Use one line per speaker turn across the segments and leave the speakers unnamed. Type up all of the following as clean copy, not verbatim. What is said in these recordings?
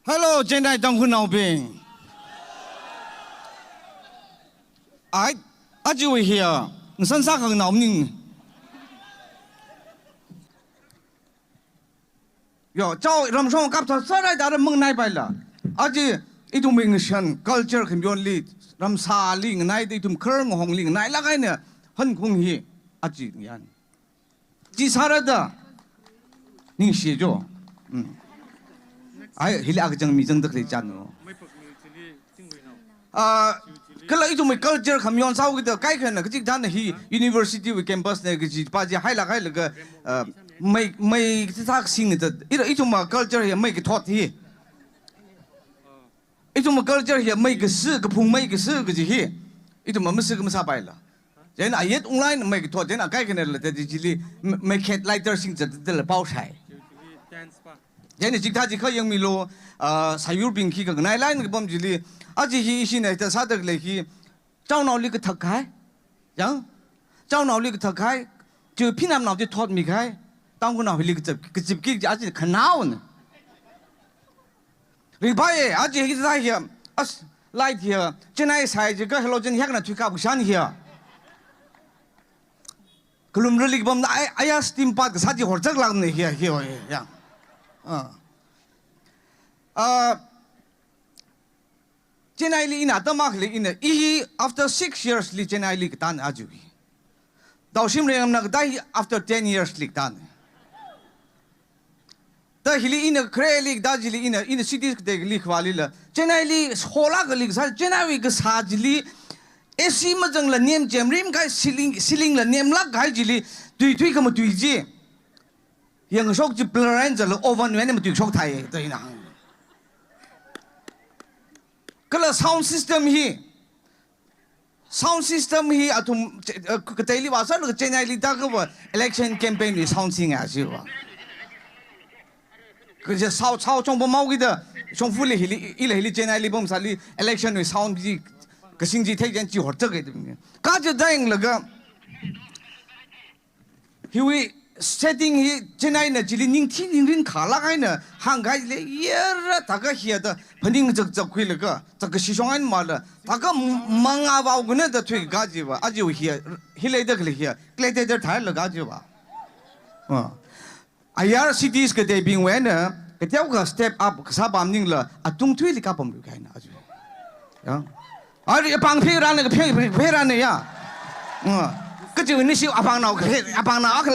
Hello，现在当คุณเอาเป็นไอ้就会 here， 你身上很闹宁。哟，照咱们说กับ他啥来打的蒙奈ไป了，而且itu mention culture community， 咱们沙林奈的itu kereng hong ling奈啦个呢，很空hi，阿姐样，几啥来的，你写着，哎，迄个正咪正得嚟真哦。kalau itu mai culture kami orang sahu kita kai kan kecik dan hi university we campus ne kecik paji hai la mai tak sing itu ma culture ya mai ke thot hi itu ma culture ya mai ke se ke phung mai ke se ke hi itu ma mesti ke masa bai la jadi ayat online mai ke thot jadi kai kan la jadi mai ket lighter sing de bao chai jadi jika jika yang milo sayur bingki ke nai lain ke bom jadi aji hi isi ne ta sadak le hi chau nau li ke thak khai yang chau nau li ke thak khai ju phinam nau je thot mi khai tang ku nau li ke jip ki aji khanau ne ri bai aji hi ta hi as light here chenai sai je ka hello chen yak na thu ka bu shan here kulum ri bom aya steam pat ka saji hor chak lag ne here yang Chennai li ina tamak li ina ihi after 6 years li Chennai li katan ajuhi. Dausim re amna dai after 10 years li katan. Da hili ina kre li daji li ina cities de li khwali la Chennai li hola ga li sa Chennai wi ga sajli esi majang la nem jemrim ga siling la nem lak ga jili tui ka ma tui ji. Yang sok ji plaran ja la oven wen ma tui sok thai dai na. Kalau sound system hi atum keteli wasa lu Chennai li tak ke election campaign ni sound sing a siwa kerja sao chong bo mau kita chong fu li hili Chennai li bom sali election ni sound ji kesing ji thai jan ji hor tak ke ka je daing laga hiwi setting hi Chennai na jili ning thi ning ring khala kai na hang gai le yer ta ka hia da phaning jak khoi le ka ta ka sisong an ma la ta ka manga ba gu ne da thui ga ji ba aji hia hilai da kle hia kle te da thai la ga ji ba ayar cities ke de bing wen na ke tiao ka step up sa bam ning la atung thui li ka pom lu kai na aji ya ari pang phe ran ne phe ran ne ya cái chuyện này siêu abang nào cái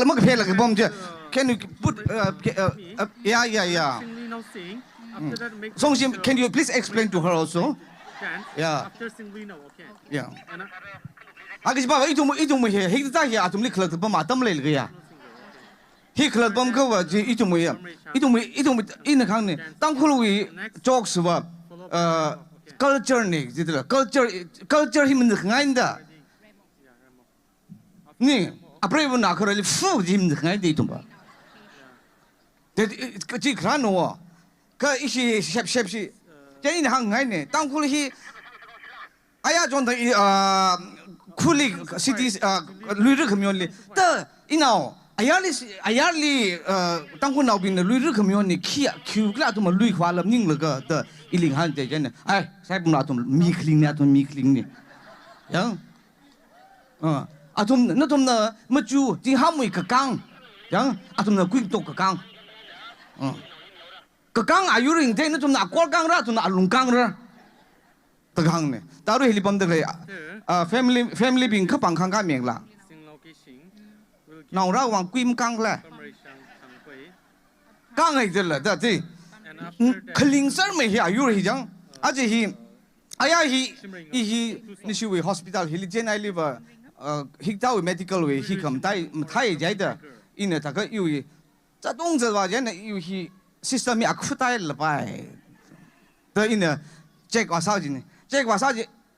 mất cái là bom chứ can you put yeah Song Sim, can you please explain to her also yeah
after sing we know okay
yeah cái gì bảo ít chung mới hết ta hiểu chúng mình khởi từ bao mà tâm lấy cái ya hi khởi bom cái vậy chỉ ít chung mới ít là khang này tăng khối lui jokes và culture này gì đó culture thì mình được ngay đó nè, après vous n'avez pas fou gì mình ngay đi tung ba. Thế chỉ khá nữa, cái ý xếp gì, cái này hàng ngay nè, tăng khu li, ai à chọn thấy khu li city lùi rước community, đó, nào, ai li tăng khu nào bên lùi rước community kia, kêu cái tụi mà lùi khóa làm những cái đó, ý linh hành thế này, ai, sai bung nào tụi mi clean nè, yang, atum na tum na maju ti hamui ka kang yang atum na kwik tok ka kang ayuring te na tum na kwal kang ra tum na alung kang ra ta kang ne taru helipam de le family bing kha pang khang ka meng la nau ra wang kwim kang la kang ai de la da ti kling sar me hi ayur hi jang aje hi aya hi ni shi hospital hi Chennai liver hiktaw medical way hi kam thai jai da ina ta ka yu cha dong ze wa jan yu hi system ya khu tai la bai da ina check wa sa ji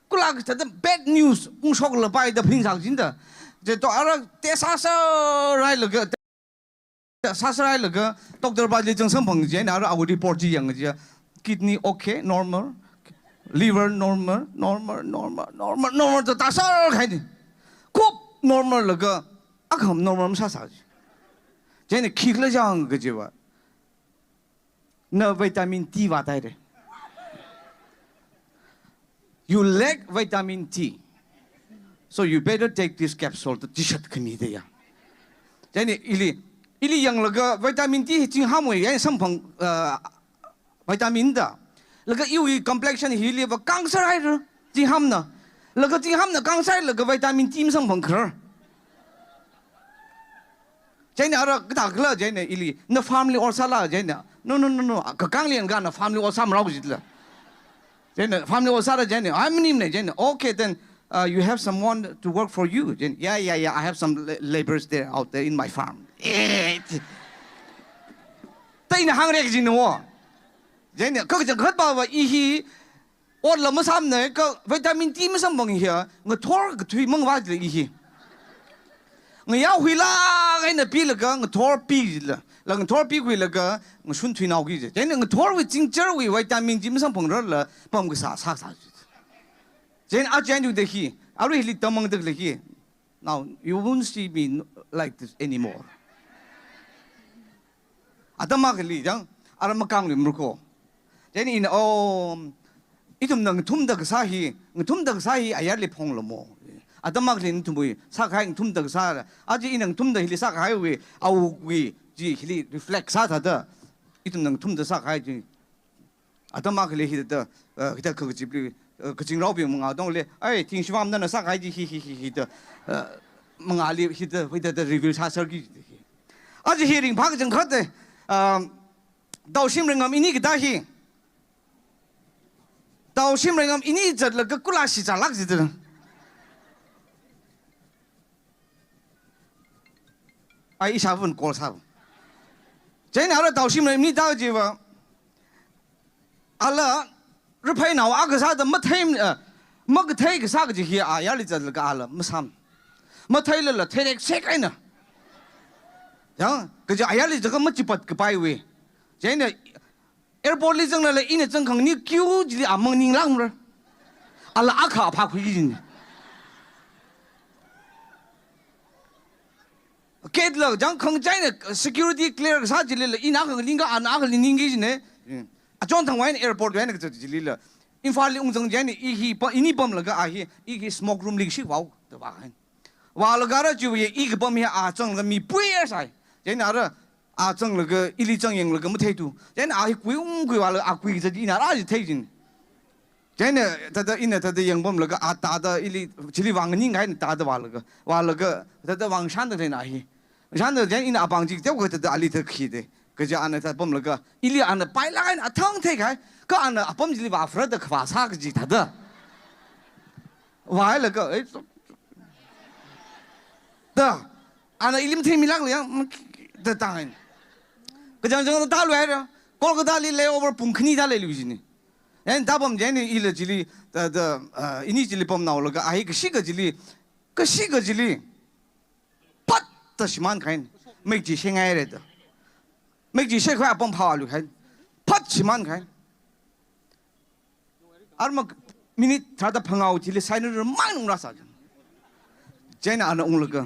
ku la ta bad news ung shok la bai da phin sang jin da je to ara te sa rai la ga rai la ga doctor ba ji jeng sang phang je na ra awu report ji yang ji kidney okay normal liver normal ta sa khai ni खूब normal लगा अगर हम normal में साथ जेने खींच ले जाऊंगे जीवा न विटामिन डी वाता है you lack vitamin T, so you better take this capsule to t-shirt kini de ya. Jadi ili yang lega vitamin T jing hamwe yang sampang vitamin da. Lega iwi complexion hili ba cancer ai ro jing ham na. Lega jing ham na cancer lega vitamin T sampang kher. Jadi ara kita kela jadi ili na family or salah jadi no ka kanglian ga na family or sam rau jitla. Jadi family or salah jadi I'm nim ne jadi okay then you have someone to work for you. Then, yeah, I have some laborers there out there in my farm. Tay na hang rek jin wo. Then ka jang khat ba hi or la ma sam ne ka vitamin T ma sam bang hi nga thor ka thui mang wa ji hi. Nga ya hui la ga na pi la ga nga thor pi la. La nga thor pi hui la ga nga sun thui nau gi je. Then nga thor wi jing cher wi vitamin T ma sam bang la pam ga sa. Then I joined with the he. I really tamang the he. Now you won't see me like this anymore. Atamakali, young Aramakang Murko. Then in itum nang tum the Sahi, tum the Sahi, I hardly pong lomo. Atamaklin to me, Sakai tum the Sara, Aji in tum the Hilisak highway, our we reflect Satada. Itum nang tum the Sakai. Atamakali hit the Hitakujibli. 个金老兵们啊，懂嘞？哎，听说我们那上海的的，们啊里的会的 review 查手机的，而且人拍个正确的，到新人俺印尼个大戏，到新人俺印尼这那个古拉西扎拉子的，哎，一下问过了啥？这哪了到新人你到这个，阿拉。 日拍闹阿个啥的没抬没个抬个啥个这些啊呀里这个阿了没啥，没抬了抬来谁干呢？然个就哎呀里这个没几把个摆位，真的 airport 里整了嘞，一年整坑你丢这里阿蒙宁浪了，阿拉阿卡怕亏人。给了将坑真的 security clear 个啥之类的，一拿个另个阿拿个另个呢？John Thang Wine Airport when it's Jilila. In Fali Ungzang Jenny, he inibum laga ahi, he smoke room leak she wow the wine. While Gara Jew, eager bum here are Zang me prayers I. Then other are Zang laga, Ili Zang Yang laga Matato. Then I will go acquis the dinner agitation. Then the inner the young bum laga at the Ili Chiliwang Ning and Tada Walaga, while laga the Wang Shanda then I. Shanda then in Abanji, they were the little kid. 个就按那他បំ了个，伊里按那白来那汤推开，个按那បំ里把弗的夸啥个吉他的，完了个哎，的，按那伊里听米啷个样，的当然，个讲讲大来着，搞个大里来我们崩肯尼大来流行呢，人大បំ人呢伊了这里伊尼这里បំ闹了个，哎个西个这里，个西个这里，啪的西满看，没几千爱来的。 每几十块帮跑路看，啪起满看。而么明天他的朋友这里晒的人蛮弄了啥子？真的俺弄了个，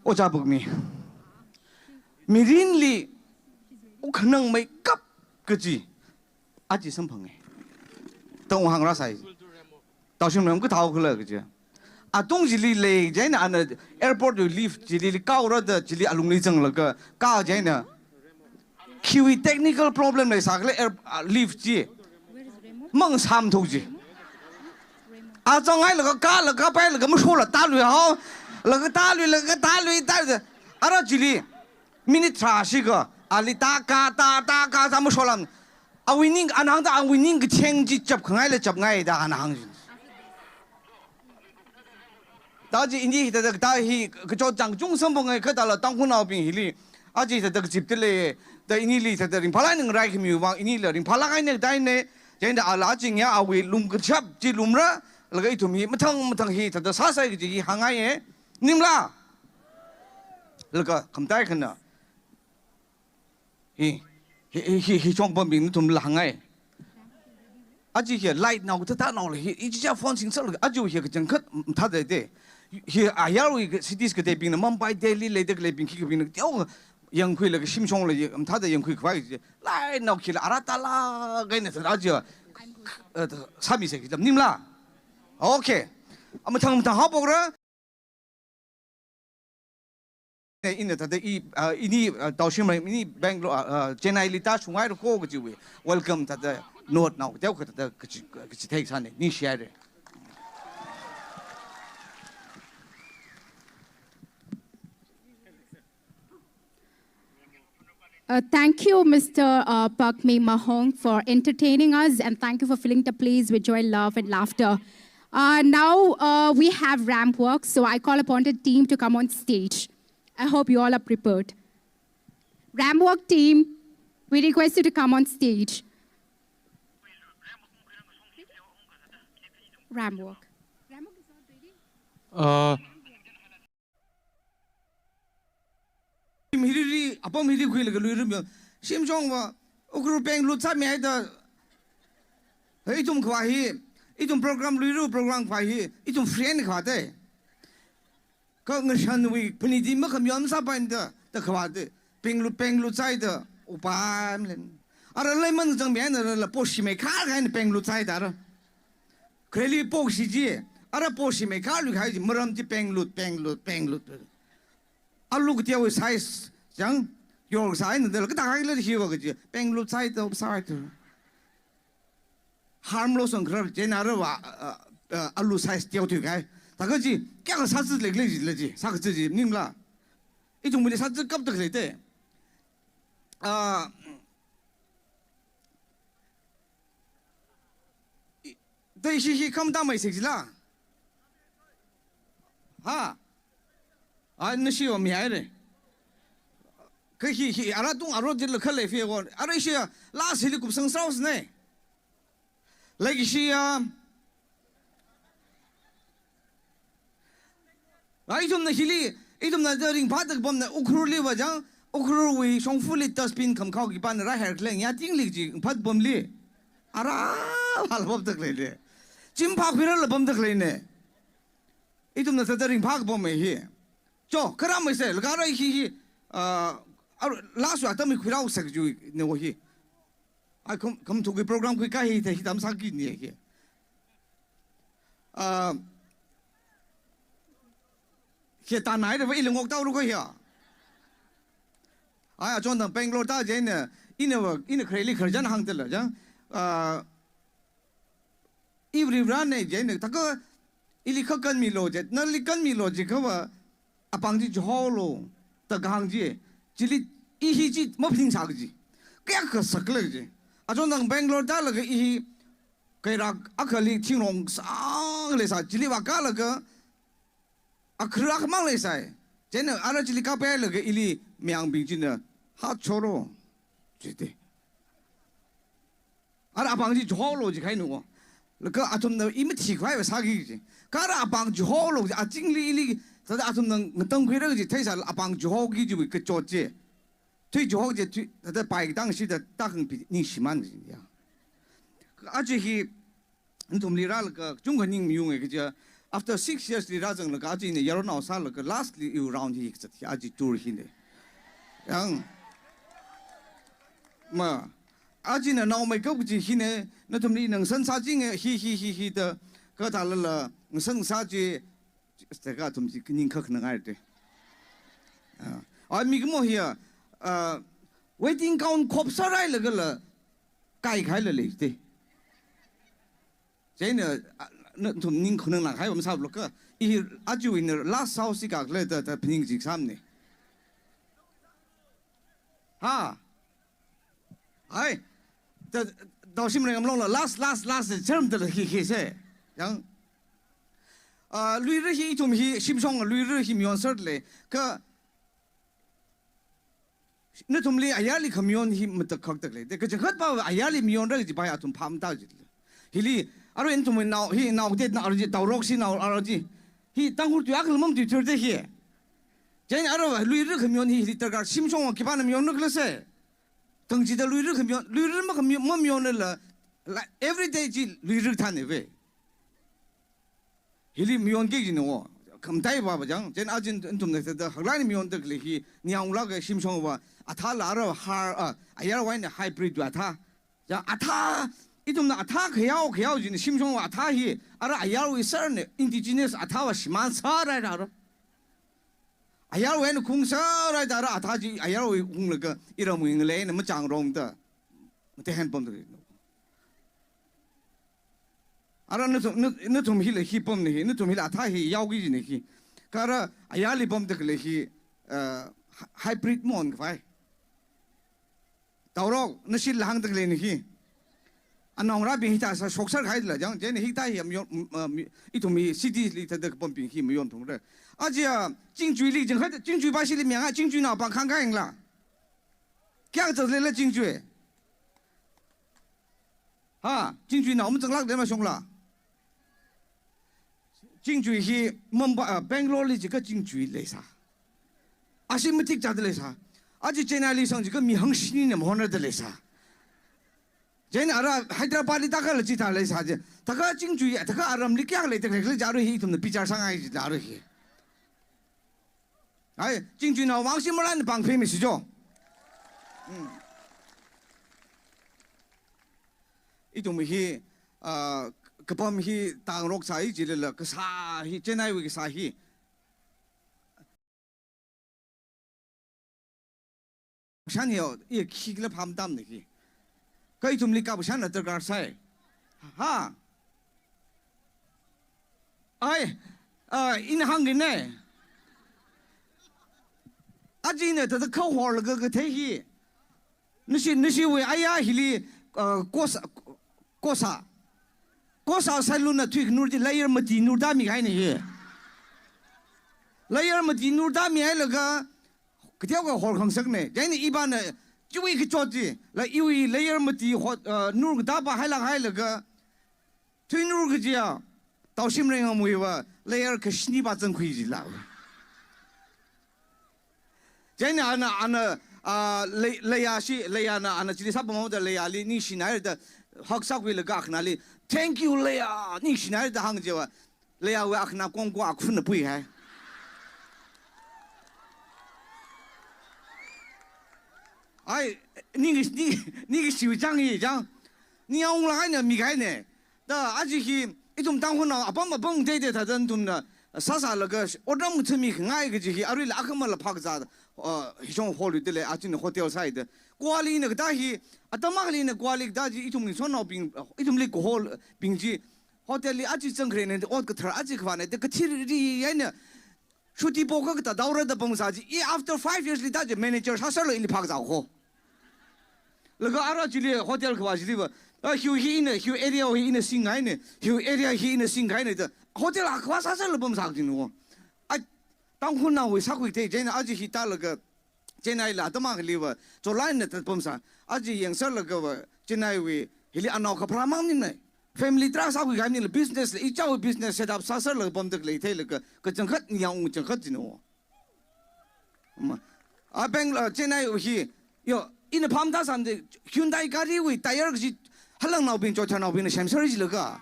我咋不明？明天里我可能没搞个字，阿几生朋友，等我行了啥？到时候我们讨去了个字。啊，东西里来真的俺那 airport 的 lift 这里高了的，这里阿龙里整了个高真的。 Kiwi technical problem này sao cái lift gì, mong sam thôi gì, à trong ngay là cái bay là cái mất số là ta lười hao, là cái ta lười rồi, à đó chỉ li, mini trash cái, à li ta ca ta mất số làm, à winning anh hàng ta à winning cái tiếng gì chụp ngay là chụp ngay đã anh hàng gì, đó chỉ ini kita ta hi cái chỗ chẳng chung sâm bông ngay cái đó là tăng hun nào bình hi, à chỉ ta cái chụp cái này. The inili the Rimpala and Rai Miwa inila Rimpala and Dine, then the Alajing ya we lum chap Jilumra, Lagay to me, Matang he to the Sasai Hangaye, Nimla Look, come Daikana. He chong bombing to Langai. Aji here light now to that only he just wants himself. Aju here can cut Tada day. Here Ayawi cities could have been a Mumbai daily later being kicking. Yang kui lagi sim song lagi,他的yang kui kuai je, lai nak kira arata lah, gay ni tu aja. 3이 새끼 님라 오케이 아무 탕 하보그라 이네 다데 이니 다우시마 이니 뱅글로 제나이 리타 중앙으로 고그지위 웰컴 다데 노트 나우 대고 다데 그치 테이크 산네 니 쉐어
Thank you, Mr. Pak Mei Mahong, for entertaining us, and thank you for filling the place with joy, love, and laughter. Now we have ramp work, so I call upon the team to come on stage. I hope you all are prepared. Ramp work team, we request you to come on stage. Ramp work. Ramp work is not ready.
미리리 아빠 미리 구일가 루르면 심정와 오그로 뱅루 참여하다 이좀 과히 이좀 프로그램 루르 프로그램 과히 이좀 프렌드 과대 그거 션위 분위기 뭐 감염사 반다 더 과대 뱅루 차이다 오빠는 아라 레몬 정면을 보시메 카가는 뱅루 차이다라 그래리 보시지 아라 보시메 카루 가지 뭐람지 뱅루 알루 그때의 사이즈 장 요르 사이는데 그 다가일을 희워 그지 뱅루 사이드 오브 사이드 harmless 그럴 제나르 와 알루 사이즈 띄어투가 다그지 깨가 사스 레글레지 사그지 님라 이 종문이 사스 깝다 그랬대 대시히 컴다마이 색지라那是我们的，可是阿拉东阿罗的了，可来飞过，阿拉些拉起的古生烧是呢，那个是啊，一种那些里，一种那这人怕这个帮那乌克兰话讲，乌克兰为双ful里的 spin 看靠一般的，那还是人家定力的，怕帮里，阿拉好了帮得来的，真怕回来了帮得来呢，一种那这人怕个帮没去。저 그럼 뭐세? 가라 히 라스 왔다 미 그라우 색주 네오히 그럼 저기 프로그램 그 가히 대 히담 사기니 얘기 다 나이를 왜 이런 곡다우로 거야 전당 뱅글로르 다 제네 이네 크레리 커전 항들라 자 이브리브란네 제네 다그 일리 커건 밀로제 너리 건 밀로제 그와 아방지 저홀로 다강지 질리 이히지 뭐 핑사그지 깨그 석글지 아존당 뱅글로르 달라가 이 그라 아칼리 팅롱 상레사 질리 와깔라가 아크락 망레사 제는 아라 질리 카페라가 일리 명빙지네 하초로 지대 아라 아방지 저홀로지 가이는 거 그 아좀더 이미 티과에 사기지 가라 아방지 저홀로 아 징리 일리 그래서 아줌는 덩그러지 태살 아방 조기 주의 그 조지 퇴 조지 그 바이 당시的大很 니시만이야 아주 히 좀리랄 그 중국인 용의 그저 after 6 years 리라정 그 아주 이제 여러 나살 그 lastly you round 히 아주 둘히네 양뭐 아지는 나오면 그지 히네 너 좀리는 선사징에 히히히히的그 달라 선사지 제가 좀 그냥 그능할 때 미그 뭐야 웨딩 가운 곱사라이 그걸 가이가이를 때 쟤는 좀 그능 나가요 하면 사블 그이 아주 있는 라스 하우스가 그래도 분위기 삼네 아이 도심을 가면 라스 처음들 희희세 양 루이르히 좀 심성 루이르히 면설래 그 너좀리 아야리 커뮤니티 뭐더 걱정래 그 저것봐 아야리 면을 봐야 좀 밤다지 힐리 아로 엔좀 나오데 나르지 다우록시 나르지 히 땅굴 뒤악을 멈지 저대 히 제가 아로 루이르 커뮤니티 들어가 심성 기반의 면을 그랬어 등지대 루이르 뭐 면을 everyday 지 루이르 타네 왜 힐리 미온게지노 감다이 바바장 젠 아진 좀 학라니 미온들리 히 냐옹라게 심성와 아타 라라 하 아야와인 하이브리드 아타 자 아타 이좀 나 아타 그야오 지네 심송 아타히 알아 아야로 이서네 인디지니스 아타와 시만 사라라 아야로에는 궁사라다라 아타지 아야로 궁르가 이러무 잉레네 뭐 장롱다 뭐 핸폰들 알아 너좀 힐레 히범네 너좀 힐 아타히 야오기지네 히 가라 아야리 범데 클레히 하이브리드 몬 파이 다우로 너실 항데 클레니 히 안ong ra bin hita sa soksar khai la jang je ne hita hi itumi city li ta de bom bin hi me yon thong de ajia jingjui li jing ha jingjui ba shi li miang a jingjui na ba khang khai la kya zhe le le jingjui ha jingjui na 我们整了的嘛兄了 jingjui hi mumbai bangalore li 这个 jingjui 类啥 asymptomatic 咋的类啥 aji chennai li sang 这个 mi hang shi ni mo na的类啥 제는 알아 하이드라바디 다가를 지탈래 사지 다가 징주야 다가 아람 리캬래 다가 자루 히tum의 비자 상황이 자루 히 아이 징주나 왕심을한 방패미시죠 이tum히 그범히 당록 사이 지를 그 사히 제나이 사히 산이요 이 키글 밤담네 cái chúng lịch cao sản là từ cả sai ha ai in hàng cái này à chị này thật khâu hoa là cái thế hi nó xin về ai à hili cô sa sai luôn là thuê nút đi lấy mà đi nút đam mi cái này lấy mà đi nút đam mi hay là cái theo cái hoa không sắc này cái này iban này就一个着急，来因为那样么地或努个大把海了个，推努个家，到什么人啊没有啊？那样可是你把真亏去了。真的那样是那样那今天啥不毛的那样哩，你是哪里的？学啥会了个那里 ？Thank you 那样，你是哪里的行家啊？那样我那光挂困的不还？ 哎，你个首长一样，你要我来呢，没开呢。那而且是一种当婚了，阿爸嘛帮对他真种的，啥那个，我那么出名很爱个就是，阿瑞拉克嘛了拍个啥的，像法律的嘞，阿真的好调查的。管理那个大戏，阿他妈里那管理大戏，一种说闹病，一种那个好病机，好的哩阿就整个呢，我个头阿就个话呢，这个体力人呢。 说的包括个大道儿的帮啥子？一 after 5 years 里，大家 manager 啥事儿了，你拍个照好。那个阿拉这里 hotel 个话是的不？休息呢，休 area 呢新开呢，休 area 呢新开呢的 hotel 啊，话啥事儿了帮啥子呢？啊，当婚呐为啥会这真的？而且是打那个，真的啦，他妈个里不？做烂的他帮啥？而且颜色那个不？真的为，他里安闹个 problem 呢？ family tra sa ko gani business i chao business set up sa sa la bom tek le thai le ka changkhat yang changkhat jino ma a bang la chennai hi yo in pham da sam de Hyundai gari wi tire gi halang nau bin cho cha nau bin sam sar ji le ka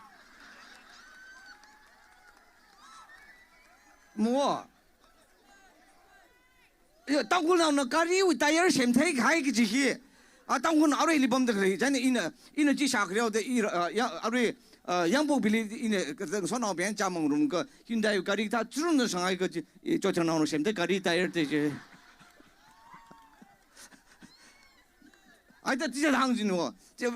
mo yo tang ko na gari wi tire sam thai khai gi ji hi 아 당군 아래 리범 데 그래 자네 이네 지 샤그려 데 아래 양복 빌리 이네 그 선어 변 자몽 룸그 힌다이 가리 다 주는 상하이 그 조정 나오는 셈데 가리 다이어 되지 아이다 진짜 당진 저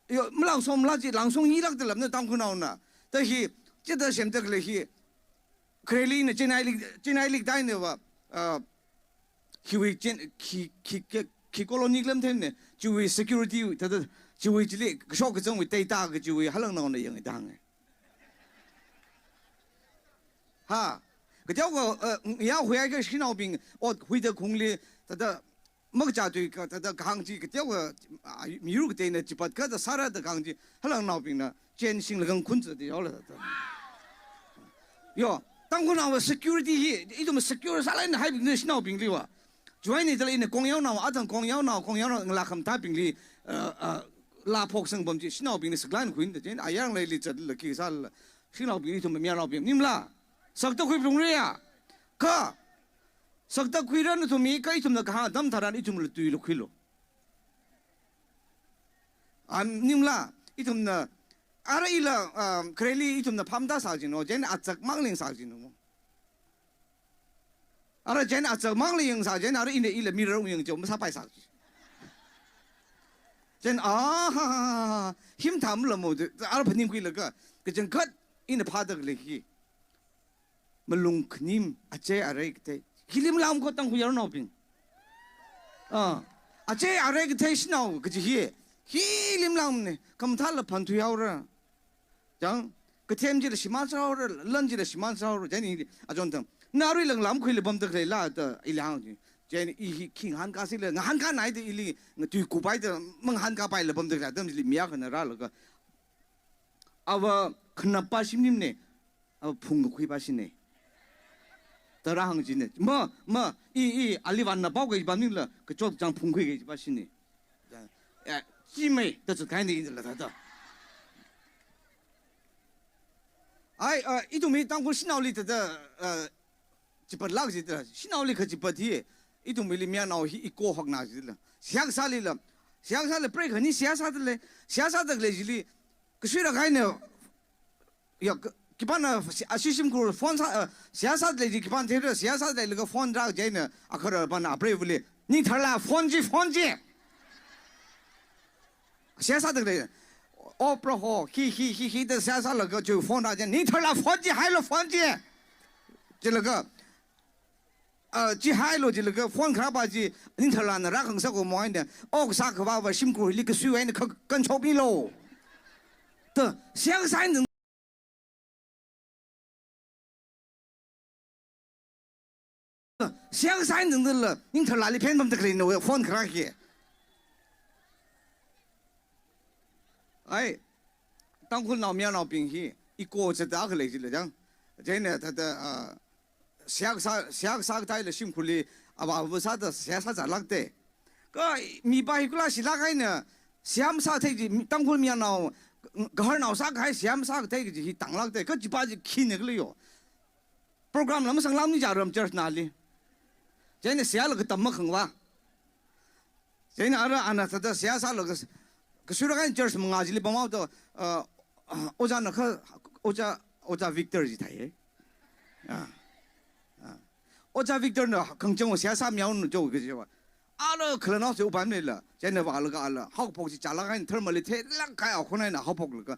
랑송 라지 랑송 이락들 남네 당군 나오나 다히 제다 셈데 그래 크레리네 제나일릭 다이네 와 히위 키 콜로니글럼 됐네 주위 security 다들 주위 지리 쇼크 정위 데이터 그 주위 할랑 나오는 영이 당해 하 그저거 야 회야 그 신호빙 회的공리 다다 먹자도 그 다다 강지 그저거 미루게 되네 집밭 가다 살아다 강지 할랑 나오빙나 전신을 건 군주도 열어 요 당고 나와 security 이좀 security 살아있는 하이빙 신호빙 리와 主要你这里呢，公羊脑啊，等公羊脑拉很大病例，拉破生범죄，신호병이 스글란 구인데，쟤 아양来里这里给啥了？신호병이 좀面老病，你们啦，sakta kui 병리야，가 sakta kui라는 좀 이까 좀 가，담 타란 이 좀을 두이로 kuilo，啊，你们啦， itum na ara ila kreli itum na phamda sajino jen achak mangling sajino ara jen achak mangling sajen ara ila mirror yung jo masa pai saji jen him tham la mo ara phanim kui la ka jen khat ina phadak le hi malung khnim ache are te hilim lam ko tang huyar no ping ache are te snow ke hi hilim lam ne kam thal phan thu yaw ra jang ke them ji le siman saw ra lan ji le siman saw ra jen ajon tang naru lang lam khoi le bam tak le la ta ilang ji jen I king han ka si le han ka nai de ili tu ku bai de mang han ka bai le bam tak la dam ji mia khana ra la ka awa khna pa sim nim ne awa phung khoi ba si ne tara hang ji ne ma I ali wan na ba ge ba ning la ke chok jang phung khoi ge ba si ne ji mei de zhe kai ni de la da ai一种没当过洗脑里的几把垃圾的洗脑里可几把的一种没里面脑一锅好拿去了想啥里了想啥了 break 你想啥的嘞想啥的嘞这里可虽然看呢要基本上system 库 phone 想啥的嘞基本上想啥的那个 phone 这个呢可能把那 break 里你他啦 phone 机想啥的嘞哦，不好，嘿的山上那个就放大件，你他那放几海了放几，就那个，几海了就那个放开把几，你他那那然后啥个忙一点，哦啥个娃辛苦，那个水源的可更臭逼喽，的香山人，香山人的了，你他哪里偏他们这个人我放开去。哎，当初老苗老兵去，一锅子打开来就了讲，真的他的下个台了辛苦哩，不啥的下啥子的，个米巴一个拉是拉开呢，下啥台就当初苗老，个哈老啥开下啥个台就是当拉的，个就把就去那个了哟。program 那么上老你家人就是哪里？真的下了个怎么很哇？真的那他的下啥了个。그 수락한 저스 뭔가지리 범하도 오자는 그 오자 빅터지 다예 오자 빅터는 긍정을 세사 명은 저 그죠 알아 그러나서 오반밀라 쟤네 와르가 알아 하복지 잘라간 털멀리 태랑 가야 혼나나 하복을가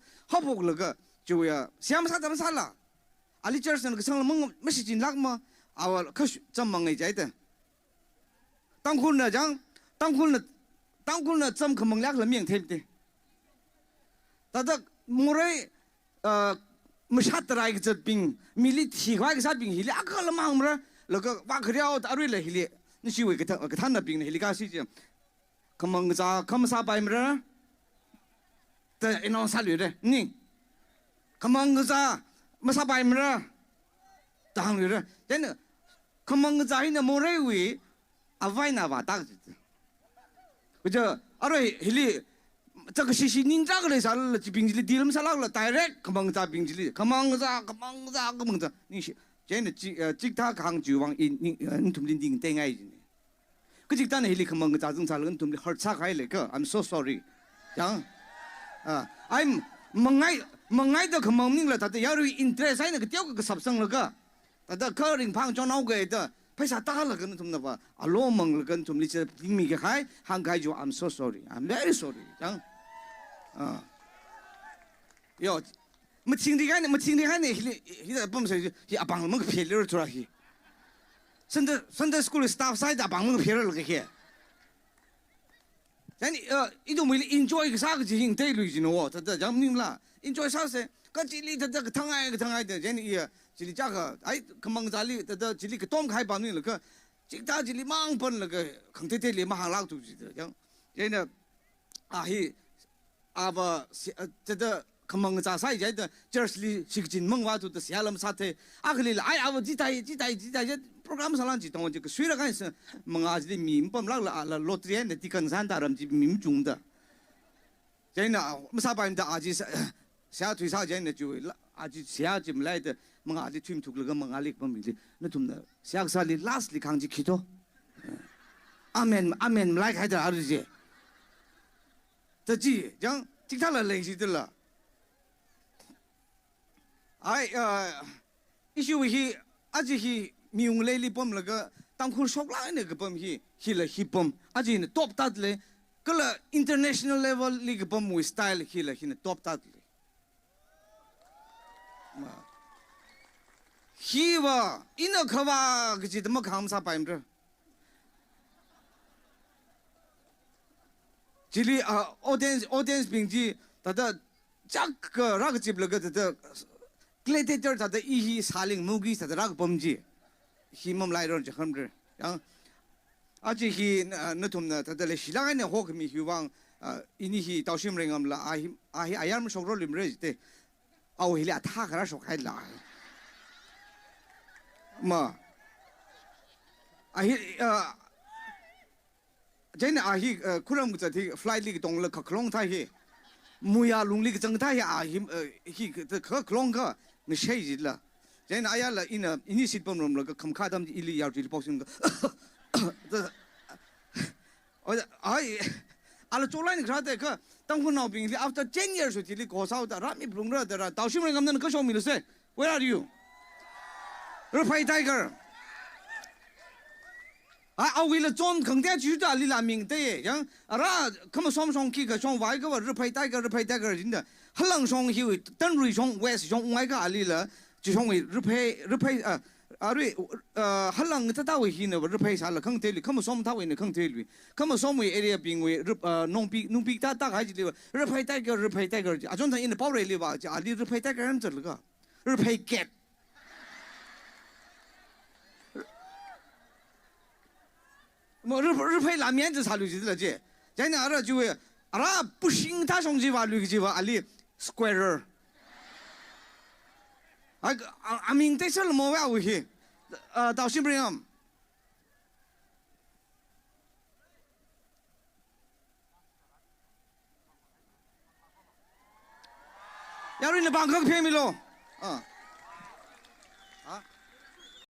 저야 시암사담 살라 알리 저스는 그 성을 뭐 메시지 락마 아와 그 점망에 자이다当군은 좀 그멍락了命 탭데. 다다 모래 무샷라이 그저빙 밀리 티과이 그사빙 힐리 아까라 마음으로 러가 와그려 다루래 힐리 니시왜 그 탄나 빙 힐리 가시지. 그멍자 검사 바임으로 때 이놈 살리래. 니 그멍자 무사 바임으로 당리래. 얘는 그멍자 있는 모래 위 아바이나 와다지. 그저 알아이 힐리这个是您这个来啥了？冰淇淋地么啥了？direct 可忙咋冰淇淋？可忙咋？你是真的吉他扛就往你同你顶顶爱的。个吉他呢，힐리可忙咋正啥了？同你好差开了个 ，I'm so sorry。讲I'm 忙爱的可忙命了，他的要是 interest 那个掉个十升了个，他的个人胖装脑个的。पैसा ताला gun तुम नबा आलो मंगल gun तुम लिचे पिंगमी के खाय हांगाय जो I'm so sorry I'm very sorry जां यो मथिंग दिगाय ने हि बम से हि अबांग मंग फेलियर थोड़ा हि संदे स्कूल स्टाफ साइड अबांग मंग फेलियर लगे के जानी इदो मिली enjoy के सा के जिंग ते लुई जिनो वो त जाम निमला enjoy सा से का जिली त क थंगाय de जानी ये जिली जागा आई कमंग जाली त जिली के तोम खाय बानी ल क जिता जिली मांग पन ल क खंते ते ले मा लाग तु जि de जां जेने हि आबा त कमंग जा साइ जाय de जर्सली सिगजिन मंग वा तु त स्यालम साथे आखली आई आबा जिताई program सालान जि तों जि सुइरा गाय से मंगा जि मिम पम लाग ला लोटरी ने तिकन सान दारम जि मिम जुंग द जेने मसा बाइन द आजि सा तुइ सा जेने जु 아주 시야지 말라이데 뭔가 아주 팀 두글가 뭔가 알릭 범이지 너좀나 시약살리 라스리 강지 기도 아멘 말라이 하이다 아르지 저지 정即他了累死的了。哎一些为阿这些名来里帮那个当初说来那个帮去了去帮，阿这呢 top 大的嘞，个了 international level 里个帮为 style 去了呢 top 大的嘞。嘛，去吧，伊那可吧，个是怎么看啥办着？这里audience 并且他的这个那个接了个他的 gladiator 他的一些沙林 movie 他的那个帮助，希望来人就很着，然后而且是那他们他的来希腊人好可米希望ini是到什么人了啊呀们说说里面的，哦，伊俩他可能说开了，嘛，真的可能在ที่ flight 里个动了可克隆他去，木呀龙里个整他呀这可克隆个你谁知了？真的了ini sit pun belum了个看他们伊里要这里保险个，这，ala cola ni kerana ke tangku nau pingli after 10 years uti li kosau ta rami plungra ta tau sim ring amnan ka show mi se where are you Rupai Tiger we le zon khang dia ju da li la ming de yang ara kam som song ki ka song wai ka Rupai Tiger jin da halang song hi dan rui song west song wai ka ali la ji song wi Rupai halang ta we hi ne Rupai sa la khang te li kam som ta we ne khang te li kam som we area ping we nong pi ta hai ji li Rupai Tiger a zon ta in de bao re li ba ja ali Rupai Tiger am zhe le ga Rupai Cat么日配拉面子查律师了这，现在ara就会ara不行，他上去吧律师吧，阿里 squarer， 阿明在这了么玩回去，到什么样？要是你帮个片没咯，